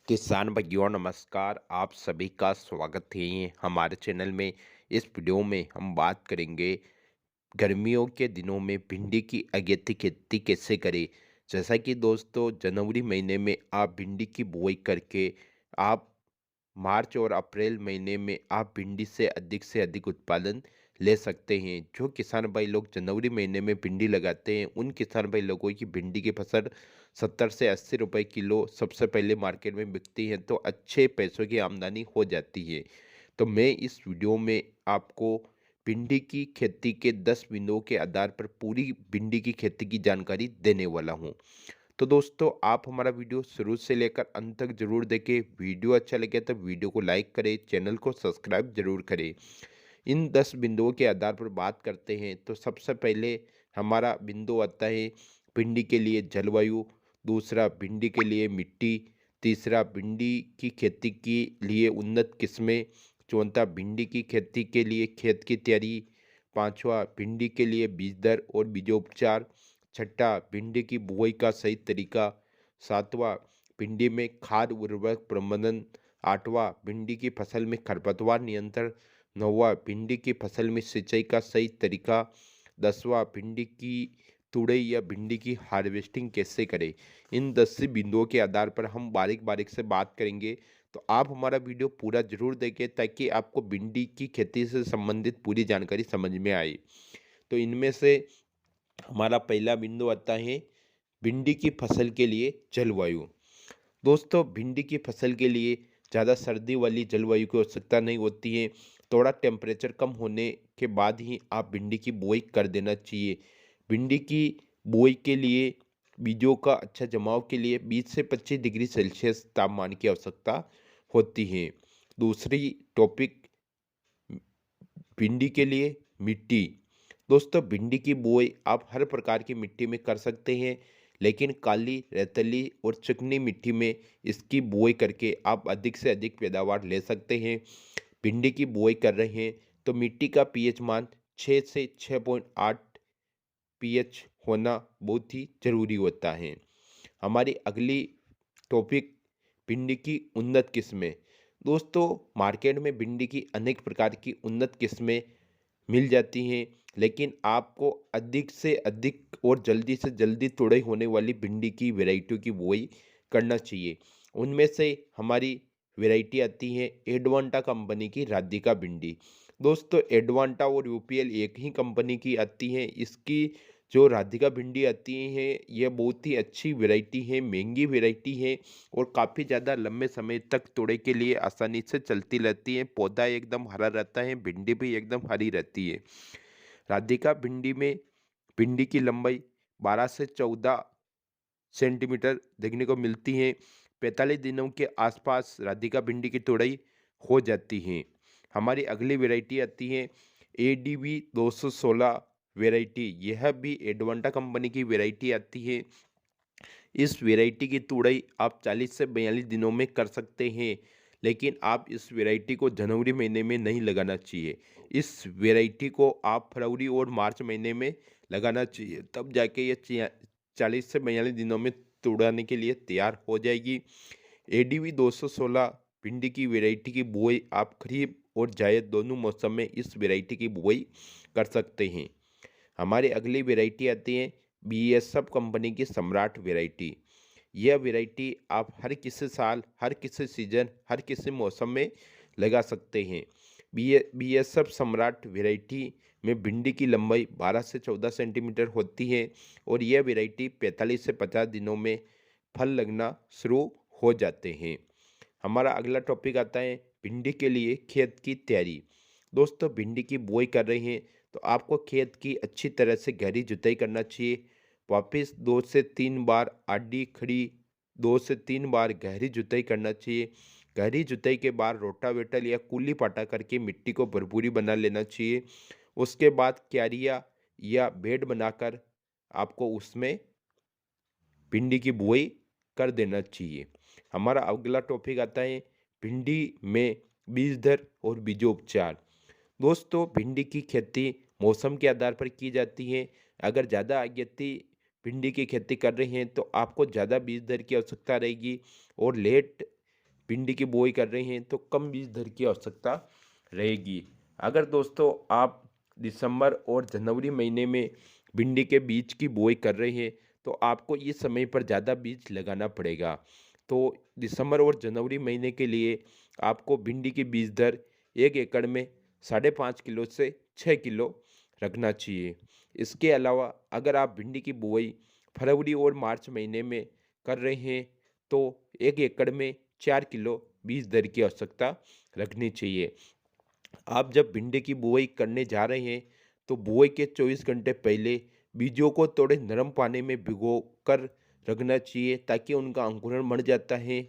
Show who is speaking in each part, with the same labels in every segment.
Speaker 1: किसान भाइयों नमस्कार। आप सभी का स्वागत है हमारे चैनल में। इस वीडियो में हम बात करेंगे गर्मियों के दिनों में भिंडी की अगेती खेती कैसे करें। जैसा कि दोस्तों जनवरी महीने में आप भिंडी की बुआई करके आप मार्च और अप्रैल महीने में आप भिंडी से अधिक उत्पादन ले सकते हैं। जो किसान भाई लोग जनवरी महीने में भिंडी लगाते हैं उन किसान भाई लोगों की भिंडी की फसल 70 से 80 रुपए किलो सबसे पहले मार्केट में बिकती है, तो अच्छे पैसों की आमदनी हो जाती है। तो मैं इस वीडियो में आपको भिंडी की खेती के 10 बिंदुओं के आधार पर पूरी भिंडी की खेती की जानकारी देने वाला हूँ। तो दोस्तों आप हमारा वीडियो शुरू से लेकर अंत तक जरूर देखें। वीडियो अच्छा लगे तो वीडियो को लाइक करें, चैनल को सब्सक्राइब जरूर करें। इन 10 बिंदुओं के आधार पर बात करते हैं तो सबसे पहले हमारा बिंदु आता है भिंडी के लिए जलवायु, दूसरा भिंडी के लिए मिट्टी, तीसरा भिंडी की खेती के लिए उन्नत किस्में, चौथा भिंडी की खेती के लिए खेत की तैयारी, पांचवा भिंडी के लिए बीज दर और बीजोपचार, छठा भिंडी की बुआई का सही तरीका, सातवां भिंडी में खाद उर्वरक प्रबंधन, आठवां भिंडी की फसल में खरपतवार नियंत्रण, नौवां भिंडी की फसल में सिंचाई का सही तरीका, दसवां भिंडी की तुड़ई या भिंडी की हार्वेस्टिंग कैसे करें। इन 10 बिंदुओं के आधार पर हम बारीक बारीक से बात करेंगे। तो आप हमारा वीडियो पूरा जरूर देखें ताकि आपको भिंडी की खेती से संबंधित पूरी जानकारी समझ में आए। तो इनमें से हमारा पहला बिंदु आता है भिंडी की फसल के लिए जलवायु। दोस्तों भिंडी की फसल के लिए ज़्यादा सर्दी वाली जलवायु की आवश्यकता नहीं होती है। थोड़ा टेम्परेचर कम होने के बाद ही आप भिंडी की बुआई कर देना चाहिए। भिंडी की बुआई के लिए बीजों का अच्छा जमाव के लिए 20 से 25 डिग्री सेल्सियस तापमान की आवश्यकता होती है। दूसरी टॉपिक भिंडी के लिए मिट्टी। दोस्तों भिंडी की बुआई आप हर प्रकार की मिट्टी में कर सकते हैं, लेकिन काली रेतीली और चिकनी मिट्टी में इसकी बुआई करके आप अधिक से अधिक पैदावार ले सकते हैं। भिंडी की बुआई कर रहे हैं तो मिट्टी का पीएच मान 6 से 6.8 पीएच होना बहुत ही ज़रूरी होता है। हमारी अगली टॉपिक भिंडी की उन्नत किस्में। दोस्तों मार्केट में भिंडी की अनेक प्रकार की उन्नत किस्में मिल जाती हैं, लेकिन आपको अधिक से अधिक और जल्दी से जल्दी तुड़ाई होने वाली भिंडी की वैरायटियों की बुआई करना चाहिए। उनमें से हमारी वैरायटी आती है एडवांटा कंपनी की राधिका भिंडी। दोस्तों एडवांटा और यूपीएल एक ही कंपनी की आती है। इसकी जो राधिका भिंडी आती है यह बहुत ही अच्छी वैरायटी है, महंगी वैरायटी है और काफ़ी ज़्यादा लंबे समय तक तोड़े के लिए आसानी से चलती रहती है। पौधा एकदम हरा रहता है, भिंडी भी एकदम हरी रहती है। राधिका भिंडी में भिंडी की लंबाई 12 से 14 सेंटीमीटर देखने को मिलती है। 45 दिनों के आसपास राधिका भिंडी की तुड़ाई हो जाती है। हमारी अगली वैरायटी आती है ADV 216 वैरायटी। यह भी एडवांटा कंपनी की वैरायटी आती है। इस वैरायटी की तुड़ाई आप 40 से 42 दिनों में कर सकते हैं, लेकिन आप इस वैरायटी को जनवरी महीने में नहीं लगाना चाहिए। इस वैरायटी को आप फरवरी और मार्च महीने में लगाना चाहिए, तब जाके ये 40 से 42 दिनों में तुड़ाने के लिए तैयार हो जाएगी। ADV 216 भिंडी की वैरायटी की बुआई आप खरीफ और जायद दोनों मौसम में इस वैरायटी की बुआई कर सकते हैं। हमारी अगली वैरायटी आती है BASF कंपनी की सम्राट वैरायटी। यह वैरायटी आप हर किसी साल, हर किसी सीजन, हर किसी मौसम में लगा सकते हैं। BASF सम्राट वैरायटी में भिंडी की लंबाई 12 से 14 सेंटीमीटर होती है और यह वैरायटी 45 से 50 दिनों में फल लगना शुरू हो जाते हैं। हमारा अगला टॉपिक आता है भिंडी के लिए खेत की तैयारी। दोस्तों भिंडी की बुआई कर रहे हैं तो आपको खेत की अच्छी तरह से गहरी जुताई करना चाहिए। वापस 2 से 3 बार आड़ी खड़ी 2 से 3 बार गहरी जुताई करना चाहिए। गहरी जुताई के बाद रोटावेटर या कुल्ली पाटा करके मिट्टी को भरपूरी बना लेना चाहिए। उसके बाद क्यारियाँ या बेड बनाकर आपको उसमें भिंडी की बुआई कर देना चाहिए। हमारा अगला टॉपिक आता है भिंडी में बीज दर और बीजोपचार। दोस्तों भिंडी की खेती मौसम के आधार पर की जाती है। अगर ज़्यादा अगेती भिंडी की खेती कर रहे हैं तो आपको ज़्यादा बीज दर की आवश्यकता रहेगी और लेट भिंडी की बुआई कर रहे हैं तो कम बीज दर की आवश्यकता रहेगी। अगर दोस्तों आप दिसंबर और जनवरी महीने में भिंडी के बीज की बुआई कर रहे हैं तो आपको इस समय पर ज़्यादा बीज लगाना पड़ेगा। तो दिसंबर और जनवरी महीने के लिए आपको भिंडी की बीज दर 1 एकड़ में 5.5 किलो से 6 किलो रखना चाहिए। इसके अलावा अगर आप भिंडी की बुआई फरवरी और मार्च महीने में कर रहे हैं तो 1 एकड़ में 4 किलो बीज दर की आवश्यकता रखनी चाहिए। आप जब भिंडी की बुआई करने जा रहे हैं तो बुआई के 24 घंटे पहले बीजों को थोड़े नरम पानी में भिगो कर रखना चाहिए ताकि उनका अंकुरण बढ़ जाता है।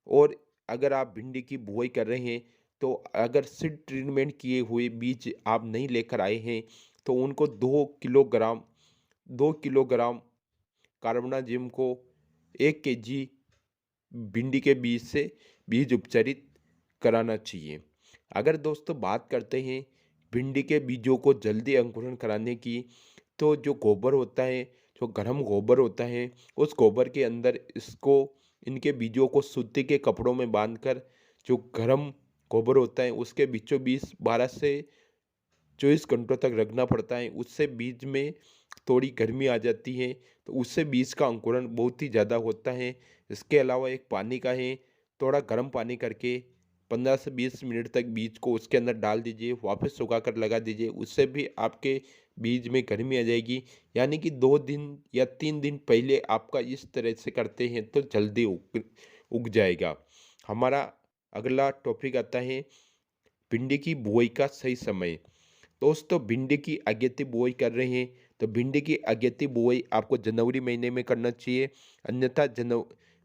Speaker 1: और अगर आप भिंडी की बुआई कर रहे हैं तो अगर सीड ट्रीटमेंट किए हुए बीज आप नहीं लेकर आए हैं तो उनको 2 किलोग्राम कार्बोनाजिम को 1 केजी भिंडी के बीज से बीज उपचारित कराना चाहिए। अगर दोस्तों बात करते हैं भिंडी के बीजों को जल्दी अंकुरण कराने की, तो जो गोबर होता है, जो गर्म गोबर होता है, उस गोबर के अंदर इनके बीजों को सूती के कपड़ों में बांधकर जो गर्म गोबर होता है उसके बीचों बीच 12 से 24 घंटों तक रखना पड़ता है। उससे बीज में थोड़ी गर्मी आ जाती है तो उससे बीज का अंकुरण बहुत ही ज़्यादा होता है। इसके अलावा एक पानी का है, थोड़ा गर्म पानी करके 15 से 20 मिनट तक बीज को उसके अंदर डाल दीजिए, वापस सुखा कर लगा दीजिए। उससे भी आपके बीज में गर्मी आ जाएगी। यानी कि 2 दिन या 3 दिन पहले आपका इस तरह से करते हैं तो जल्दी उग उग जाएगा। हमारा अगला टॉपिक आता है भिंडी की बुआई का सही समय। दोस्तों भिंडी की अगेती बुआई कर रहे हैं तो भिंडी की अगेती बुआई आपको जनवरी महीने में करना चाहिए। अन्यथा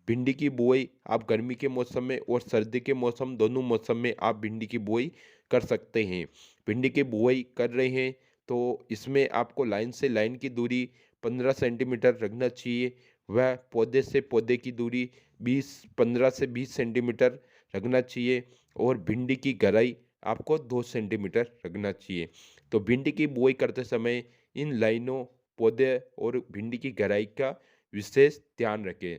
Speaker 1: भिंडी की बुआई आप गर्मी के मौसम में और सर्दी के मौसम दोनों मौसम में आप भिंडी की बुआई कर सकते हैं। भिंडी की बुआई कर रहे हैं तो इसमें आपको लाइन से लाइन की दूरी 15 सेंटीमीटर रखना चाहिए। वह पौधे से पौधे की दूरी 15 से 20 सेंटीमीटर रखना चाहिए। और भिंडी की गहराई आपको 2 सेंटीमीटर रखना चाहिए। तो भिंडी की बुआई करते समय इन लाइनों, पौधे और भिंडी की गहराई का विशेष ध्यान रखें।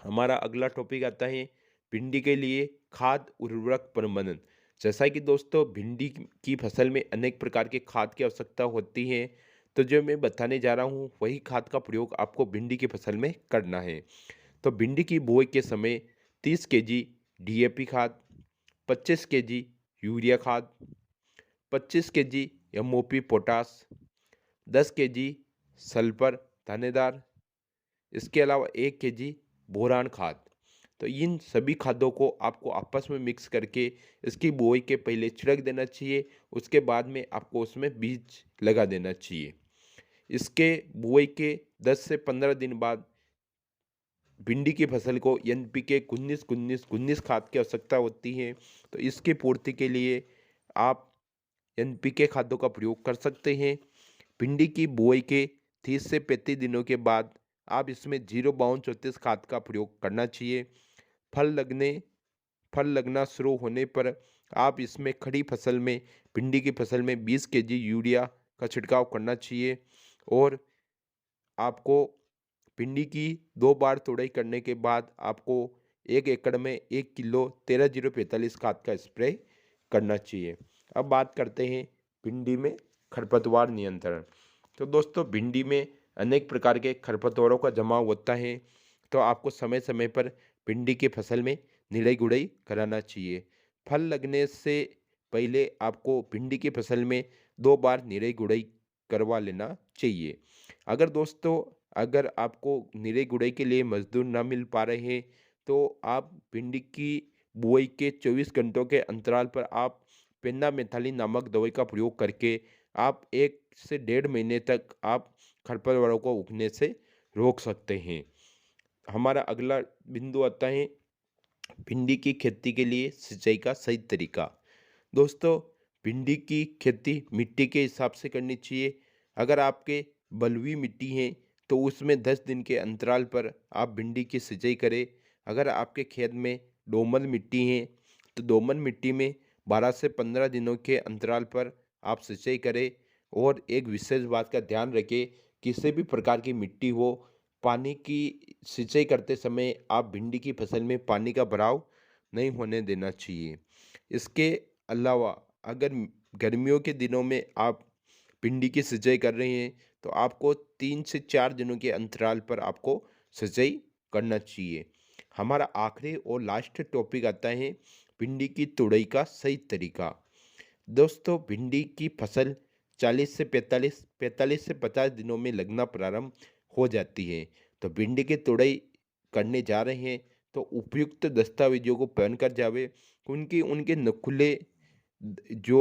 Speaker 1: हमारा अगला टॉपिक आता है भिंडी के लिए खाद उर्वरक प्रबंधन। जैसा कि दोस्तों भिंडी की फसल में अनेक प्रकार के खाद की आवश्यकता होती है, तो जो मैं बताने जा रहा हूँ वही खाद का प्रयोग आपको भिंडी की फसल में करना है। तो भिंडी की बुआई के समय 30 केजी डीएपी खाद, 25 केजी यूरिया खाद, 25 KG MOP potash, 10 KG sulphur दानेदार, इसके अलावा 1 केजी बोरान खाद। तो इन सभी खादों को आपको आपस में मिक्स करके इसकी बुआई के पहले छिड़क देना चाहिए। उसके बाद में आपको उसमें बीज लगा देना चाहिए। इसके बुआई के 10 से 15 दिन बाद भिंडी की फसल को एनपीके 19-19-19 खाद की आवश्यकता होती है। तो इसकी पूर्ति के लिए आप एनपीके खादों का प्रयोग कर सकते हैं। भिंडी की बुआई के 30 से 35 दिनों के बाद आप इसमें 0-32-34 खाद का प्रयोग करना चाहिए। फल लगना शुरू होने पर आप इसमें खड़ी फसल में भिंडी की फसल में 20 केजी यूरिया का छिड़काव करना चाहिए। और आपको भिंडी की 2 बार तुड़ाई करने के बाद आपको 1 एकड़ में 1 किलो 13-045 खाद का स्प्रे करना चाहिए। अब बात करते हैं भिंडी में खरपतवार नियंत्रण। तो दोस्तों भिंडी में अनेक प्रकार के खरपतवारों का जमाव होता है, तो आपको समय समय पर भिंडी की फसल में निराई गुड़ाई कराना चाहिए। फल लगने से पहले आपको भिंडी की फसल में 2 बार निराई गुड़ाई करवा लेना चाहिए। अगर आपको निराई गुड़ाई के लिए मजदूर ना मिल पा रहे हैं तो आप भिंडी की बुआई के 24 घंटों के अंतराल पर आप पेंडामेथालिन नामक दवाई का प्रयोग करके आप 1 से 1.5 महीने तक आप खरपतवारों को उगने से रोक सकते हैं। हमारा अगला बिंदु आता है भिंडी की खेती के लिए सिंचाई का सही तरीका। दोस्तों भिंडी की खेती मिट्टी के हिसाब से करनी चाहिए। अगर आपके बलुई मिट्टी है तो उसमें 10 दिन के अंतराल पर आप भिंडी की सिंचाई करें। अगर आपके खेत में दोमट मिट्टी है तो दोमट मिट्टी में 12 से 15 दिनों के अंतराल पर आप सिंचाई करें। और एक विशेष बात का ध्यान रखें, किसी भी प्रकार की मिट्टी हो, पानी की सिंचाई करते समय आप भिंडी की फसल में पानी का बहाव नहीं होने देना चाहिए। इसके अलावा अगर गर्मियों के दिनों में आप भिंडी की सिंचाई कर रहे हैं तो आपको 3 से 4 दिनों के अंतराल पर आपको सिंचाई करना चाहिए। हमारा आखिरी और लास्ट टॉपिक आता है भिंडी की तुड़ाई का सही तरीका। दोस्तों भिंडी की फसल 40 से 45 से 50 दिनों में लगना प्रारंभ हो जाती है। तो भिंडी की तुड़ाई करने जा रहे हैं तो उपयुक्त दस्तावेजों को पहन कर जावे, उनकी उनके नखुले जो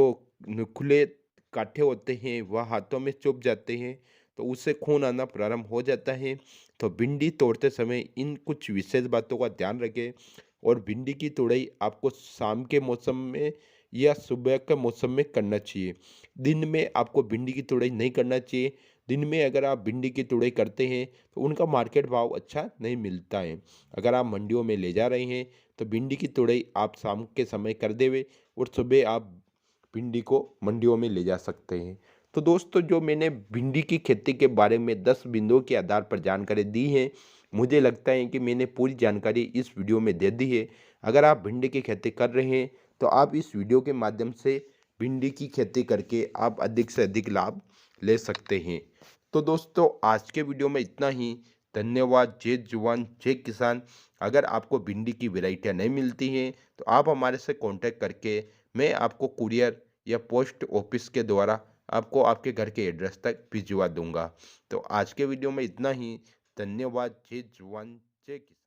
Speaker 1: नुकीले काँटे होते हैं वह हाथों में चुभ जाते हैं, तो उससे खून आना प्रारंभ हो जाता है। तो भिंडी तोड़ते समय इन कुछ विशेष बातों का ध्यान रखें और भिंडी की तुड़ाई आपको शाम के मौसम में या सुबह के मौसम में करना चाहिए। दिन में आपको भिंडी की तुड़ाई नहीं करना चाहिए। दिन में अगर आप भिंडी की तुड़ाई करते हैं तो उनका मार्केट भाव अच्छा नहीं मिलता है। अगर आप मंडियों में ले जा रहे हैं तो भिंडी की तुड़ाई आप शाम के समय कर देवे और सुबह आप भिंडी को मंडियों में ले जा सकते हैं। तो दोस्तों जो मैंने भिंडी की खेती के बारे में 10 बिंदुओं के आधार पर जानकारी दी है, मुझे लगता है कि मैंने पूरी जानकारी इस वीडियो में दे दी है। अगर आप भिंडी की खेती कर रहे हैं तो आप इस वीडियो के माध्यम से भिंडी की खेती करके आप अधिक से अधिक लाभ ले सकते हैं। तो दोस्तों आज के वीडियो में इतना ही। धन्यवाद। जय जवान जय किसान। अगर आपको भिंडी की वैरायटियाँ नहीं मिलती हैं तो आप हमारे से कांटेक्ट करके मैं आपको कुरियर या पोस्ट ऑफिस के द्वारा आपको आपके घर के एड्रेस तक भिजवा दूंगा। तो आज के वीडियो में इतना ही। धन्यवाद। जय जवान जय किसान।